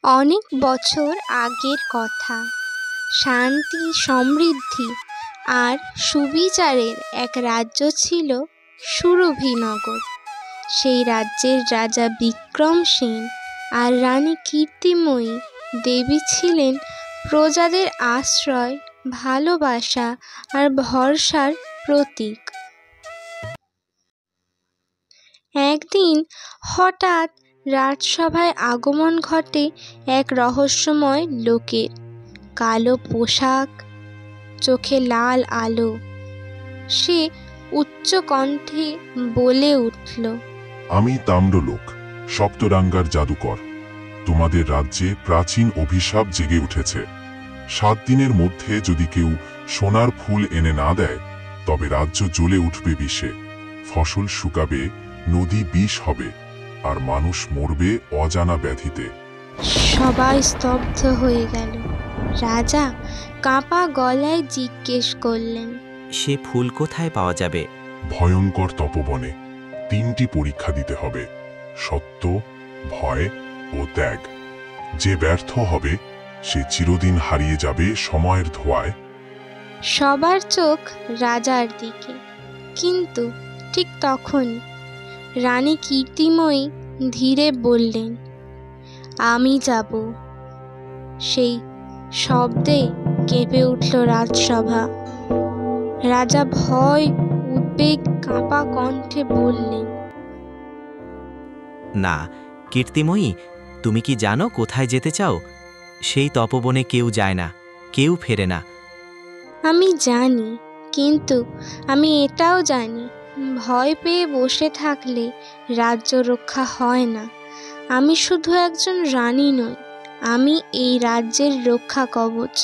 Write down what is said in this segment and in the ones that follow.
অনেক বছর আগের কথা। শান্তি, সমৃদ্ধি আর সুবিচারের এক রাজ্য ছিল সুরভিনগর। সেই রাজ্যের রাজা বিক্রম সেন আর রানী কীর্তিময়ী দেবী ছিলেন প্রজাদের আশ্রয়, ভালোবাসা আর ভরসার প্রতীক। একদিন হঠাৎ রাজসভায় আগমন ঘটে এক রহস্যময় লোকের। কালো পোশাক, চোখে লাল আলো। সে উচ্চ কণ্ঠে বলে উঠল, আমি তাম্রলোক, সপ্তরাঙ্গার জাদুকর। তোমাদের রাজ্যে প্রাচীন অভিশাপ জেগে উঠেছে। 7 দিনের মধ্যে যদি কেউ সোনার ফুল এনে না দেয়, তবে রাজ্য জ্বলে উঠবে বিষে, ফসল শুকাবে, নদী বিষ হবে, আর মানুষ মরবে অজানা ব্যাধিতে। সবাই স্তব্ধ হয়ে গেল। রাজা কাঁপা গলায় জিজ্ঞেস করলেন, সে ফুল কোথায় পাওয়া যাবে? ভয়ঙ্কর তপবনে 3টি পরীক্ষা দিতে হবে, সত্য, ভয় ও ত্যাগ। যে ব্যর্থ হবে সে চিরদিন হারিয়ে যাবে সময়ের ধোঁয়ায়। সবার চোখ রাজার দিকে। কিন্তু ঠিক তখনই রানী কীর্তিময়ী ধীরে বললেন, আমি যাব। সেই শব্দে কেঁপে উঠল রাজসভা। রাজা ভয়, উদ্বেগ কাঁপা কণ্ঠে বললেন, না কীর্তিময়ী, তুমি কি জানো কোথায় যেতে চাও? সেই তপবনে কেউ যায় না, কেউ ফেরে না। আমি জানি, কিন্তু আমি এটাও জানি ভয় পেয়ে বসে থাকলে রাজ্য রক্ষা হয় না। আমি শুধু একজন রানী নই, আমি এই রাজ্যের রক্ষা কবচ,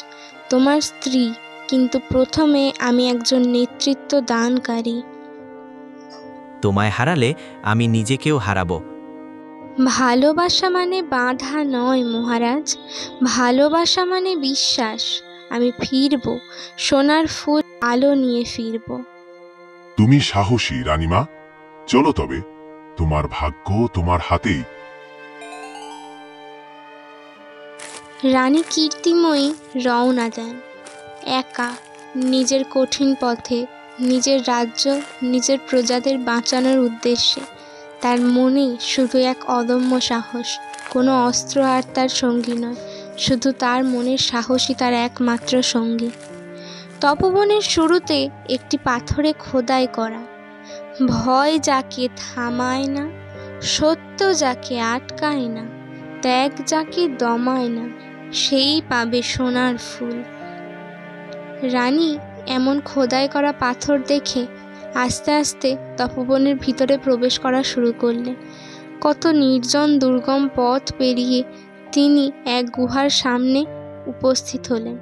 তোমার স্ত্রী। কিন্তু প্রথমে আমি একজন নেতৃত্ব দানকারী। তোমায় হারালে আমি নিজেকেও হারাবো। ভালোবাসা মানে বাধা নয় মহারাজ, ভালোবাসা মানে বিশ্বাস। আমি ফিরব, সোনার ফুল আলো নিয়ে ফিরব। তুমি সাহসী রানীমা, চলো তবে, তোমার ভাগ্য তোমার হাতেই। রানী কীর্তিময়ী রওনা দেন, একা, নিজের কঠিন পথে, নিজের রাজ্য, নিজের প্রজাদের বাঁচানোর উদ্দেশ্যে। তার মনে শুধু এক অদম্য সাহস, কোনো অস্ত্র আর তার সঙ্গী নয়, শুধু তার মনের সাহসই তার একমাত্র সঙ্গী। তপবনের শুরুতে একটি পাথরে খোদাই করা, ভয় যাকে থামায় না, সত্য যাকে আটকায় না, ত্যাগ যাকে দমায় না, সেই পাবে সোনার ফুল। রানী এমন খোদাই করা পাথর দেখে আস্তে আস্তে তপবনের ভিতরে প্রবেশ করা শুরু করলেন। কত নির্জন দুর্গম পথ পেরিয়ে তিনি এক গুহার সামনে উপস্থিত হলেন।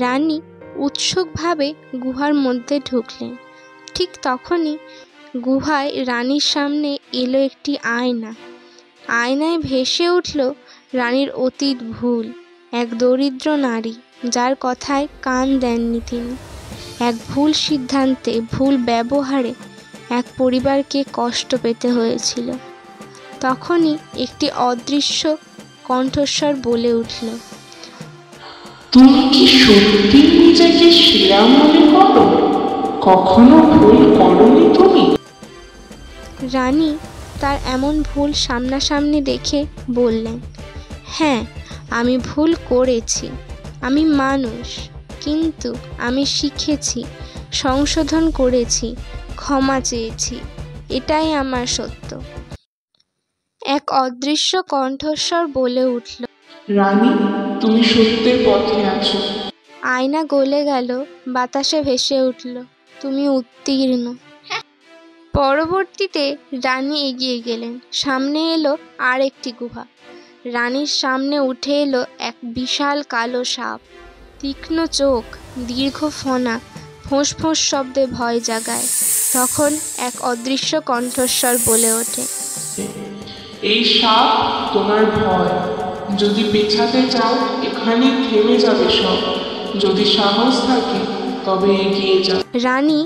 রানী উৎসুকভাবে গুহার মধ্যে ঢুকলেন। ঠিক তখনই গুহায় রানীর সামনে এলো একটি আয়না। আয়নায় ভেসে উঠল রানীর অতীত ভুল, এক দরিদ্র নারী যার কথায় কান দেননি তিনি। এক ভুল সিদ্ধান্তে, ভুল ব্যবহারে এক পরিবারকে কষ্ট পেতে হয়েছিল। তখনই একটি অদৃশ্য কণ্ঠস্বর বলে উঠল, তুমি কি সত্যি নিজেকে সেরা মনে করো? কখনো ভুল করোনি তুমি? রানী তার এমন ভুল সামনাসামনি দেখে বললেন, হ্যাঁ, আমি ভুল করেছি, আমি মানুষ, কিন্তু আমি শিখেছি, সংশোধন করেছি, ক্ষমা চেয়েছি, এটাই আমার সত্য। এক অদৃশ্য কণ্ঠস্বর বলে উঠল, রানী, তুমি সত্যের পথে আছো। আয়না গলে গেল, বাতাসে ভেসে উঠল, তুমি উত্তীর্ণ। পরবর্তীতে রানী এগিয়ে গেলেন। সামনে এলো আর একটি গুহা। রানীর সামনে উঠে এলো এক বিশাল কালো সাপ, তীক্ষ্ণ চোখ, দীর্ঘ ফনা, ফোঁস ফোঁস শব্দে ভয় জাগায়। তখন এক অদৃশ্য কণ্ঠস্বর বলে ওঠে, এই সাপ তোমার ভয়। যদি পেছাতে চাও এখানে থেমে যাবে সব। যদি সাহস থাকে তবে এগিয়ে যাও। রানী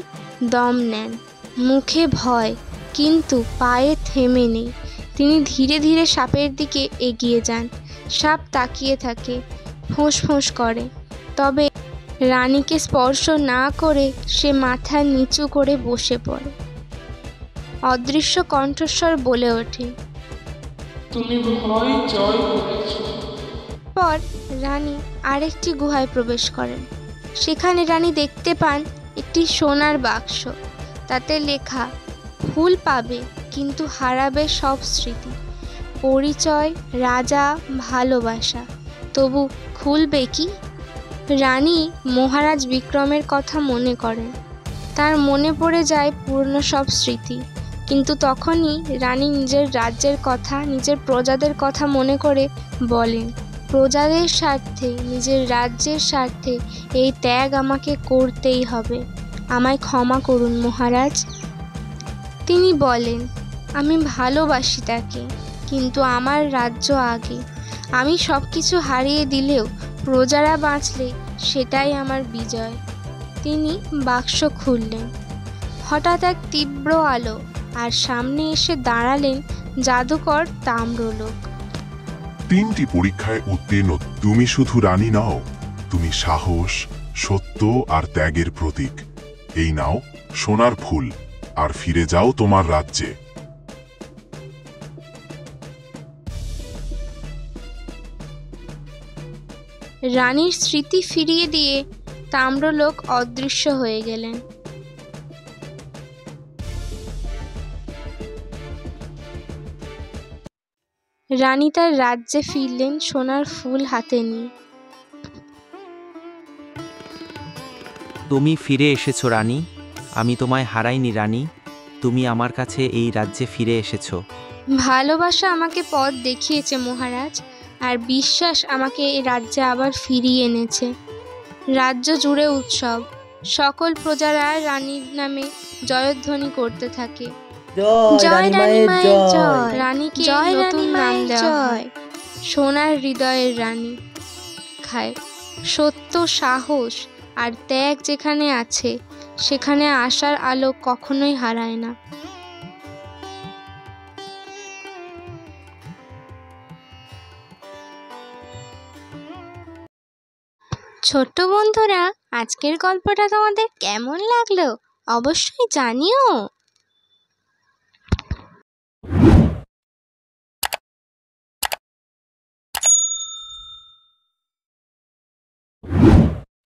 দম নেন, মুখে ভয়, কিন্তু পায়ে থেমে নেই। তিনি ধীরে ধীরে সাপের দিকে এগিয়ে যান। সাপ তাকিয়ে থাকে, ফোঁস করে, তবে রানীকে স্পর্শ না করে সে মাথা নিচু করে বসে পড়ে। অদৃশ্য কণ্ঠস্বর বলে ওঠে, তুমি ভয় জয় করেছ। পর রানী আরেকটি গুহায় প্রবেশ করেন। সেখানে রানী দেখতে পান একটি সোনার বাক্স। তাতে লেখা, ফুল পাবে কিন্তু হারাবে সব স্মৃতি, পরিচয়, রাজা, ভালোবাসা, তবু খুলবে কি? রানী মহারাজ বিক্রমের কথা মনে করেন। তার মনে পড়ে যায় পুরনো সব স্মৃতি, কিন্তু তখনই রানী নিজের রাজ্যের কথা, নিজের প্রজাদের কথা মনে করে বলেন, প্রজাদের স্বার্থে, নিজের রাজ্যের স্বার্থে এই ত্যাগ আমাকে করতেই হবে। আমায় ক্ষমা করুন মহারাজ। তিনি বলেন, আমি ভালোবাসি তাকে, কিন্তু আমার রাজ্য আগে। আমি সব কিছু হারিয়ে দিলেও প্রজারা বাঁচলে সেটাই আমার বিজয়। তিনি বাক্স খুললেন। হঠাৎ এক তীব্র আলো, আর সামনে এসে দাঁড়ালেন জাদুকর তাম্রলোক। 3টি পরীক্ষায় উত্তীর্ণ তুমি শুধু রানী নও, তুমি সাহস, সত্য আর ত্যাগের প্রতীক। এই নাও সোনার ফুল, আর ফিরে যাও তোমার রাজ্যে। রানীর স্মৃতি ফিরিয়ে দিয়ে তাম্রলোক অদৃশ্য হয়ে গেলেন। রানী তার রাজ্যে ফিরলেন সোনার ফুল হাতে নিয়ে। তুমি ফিরে এসেছো রানী, আমি তোমায় হারাইনি রানী, তুমি আমার কাছে এই রাজ্যে ফিরে এসেছো। ভালোবাসা আমাকে পথ দেখিয়েছে মহারাজ, আর বিশ্বাস আমাকে এই রাজ্যে আবার ফিরিয়ে এনেছে। রাজ্য জুড়ে উৎসব, সকল প্রজারা রানীর নামে জয়ধ্বনি করতে থাকে। জয় রানী মায়ের জয়। রানীকে নতুন নাম দেওয়া হয় সোনার হৃদয়ের রানী। খায় সত্য, সাহস আর ত্যাগ যেখানে আছে, সেখানে আশার আলো কখনোই হারায় না। ছোট্ট বন্ধুরা, আজকের গল্পটা তোমাদের কেমন লাগলো অবশ্যই জানিও।